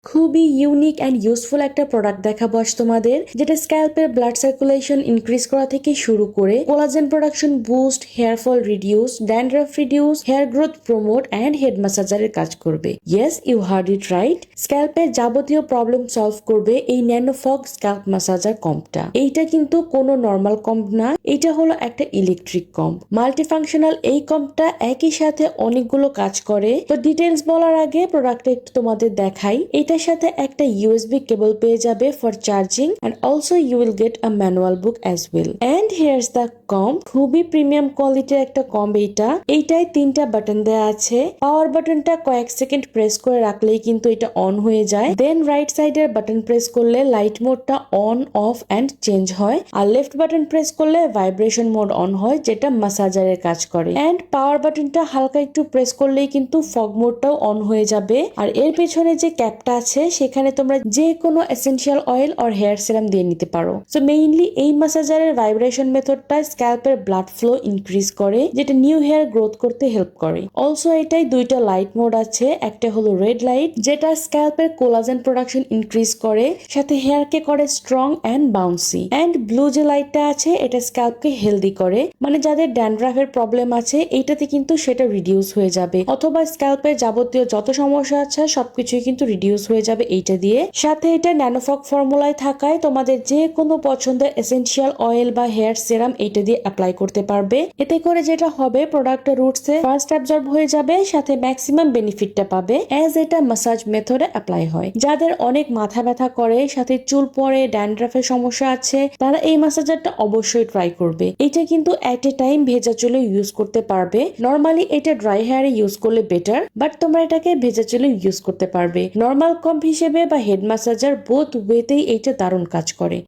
খুবই unique and useful একটা product দেখাবো আজ তোমাদের, যেটা স্ক্যাল্পের ব্লাড সার্কুলেশন ইনক্রিজ করা থেকে শুরু করে collagen production boost, hair fall reduce, dandruff reduce, hair growth promote and head ম্যাসাজারের কাজ করবে। Yes, you heard it right. স্ক্যাল্পের যাবতীয় প্রবলেম সলভ করবে এই ন্যানোফগ স্ক্যাল্প ম্যাসাজার কম্পটা। এইটা কিন্তু কোনো নর্মাল কম্প না, এটা হলো একটা ইলেকট্রিক কম্প। মাল্টিফাংশনাল এই কম্পটা একই সাথে অনেকগুলো কাজ করে। তো ডিটেলস বলার আগে প্রোডাক্টটা একটু তোমাদের দেখাই। এটার সাথে একটা ইউএসবি কেবল পেয়ে যাবে for charging, and also you will get a manual book as well. And here's the comp. খুবই প্রিমিয়াম কোয়ালিটির একটা কম্প এইটা। এইটায় 3টা বাটন দেয়া আছে। পাওয়ার বাটনটা কয়েক সেকেন্ড প্রেস করে রাখলেই কিন্তু এটা অন হয়ে যায়। দেন রাইট সাইডের বাটন প্রেস করলে লাইট মোডটা অন অফ এন্ড চেঞ্জ হয়, আর লেফট বাটন প্রেস করলে ভাইব্রেশন মোড অন হয়, যেটা ম্যাসাজারের কাজ করে। এন্ড পাওয়ার বাটনটা হালকা একটু প্রেস করলেই কিন্তু ফগ মোডটাও অন হয়ে যাবে। আর এর পেছনে যে ক্যাপটা আছে সেখানে তোমরা যে কোনো এসেনশিয়াল অয়েল আর হেয়ার সিরাম দিয়ে নিতে পারো। সো মেইনলি এই ম্যাসাজারের ভাইব্রেশন মেথডটা স্ক্যাল্পের ব্লাড ফ্লো ইনক্রিজ করে, যেটা নিউ হেয়ার গ্রোথ করতে হেল্প করে। অলসো এটাই 2টা লাইট মোড আছে। একটা হলো রেড লাইট, যেটা স্ক্যাল্পের কোলাজেন প্রোডাকশন ইনক্রিজ করে, সাথে হেয়ারকে করে strong and bouncy. And blue যে লাইটটা আছে এটা স্ক্যাল্পকে হেলদি করে, মানে যাদের ড্যান্ড্রাফের প্রবলেম আছে এইটাতে কিন্তু সেটা রিডিউস হয়ে যাবে, অথবা স্ক্যাল্পের যাবতীয় যত সমস্যা আছে সবকিছুই কিন্তু রিডিউস হয়ে যাবে এইটা দিয়ে। সাথে এটা ন্যানোফগ ফর্মুলায় থাকায় তোমাদের যে কোনো পছন্দের এসেনশিয়াল অয়েল বা হেয়ার সিরাম এইটা দিয়ে অ্যাপ্লাই করতে পারবে। এতে করে যেটা হবে, প্রোডাক্টের রুটসে ফার্স্ট অ্যাবজর্ব হয়ে যাবে, সাথে ম্যাক্সিমাম বেনিফিটটা পাবে অ্যাজ এটা ম্যাসাজ মেথডে অ্যাপ্লাই হয়। যাদের অনেক মাথা ব্যথা করে, সাথে চুল পড়ে, ড্যান্ড্রাফের সমস্যা আছে, তারা এই ম্যাসাজারটা অবশ্যই ট্রাই করবে। এটা কিন্তু এট এ টাইম ভেজা চুলে ইউজ করতে পারবে। নর্মালি এটা ড্রাই হেয়ারে ইউজ করলে বেটার, বাট তোমরা এটাকে ভেজা চুলে ইউজ করতে পারবে। নর্মাল কম্প হিসেবে বা হেড ম্যাসাজার বোথ ওয়েতেই এইটা দারুণ কাজ করে।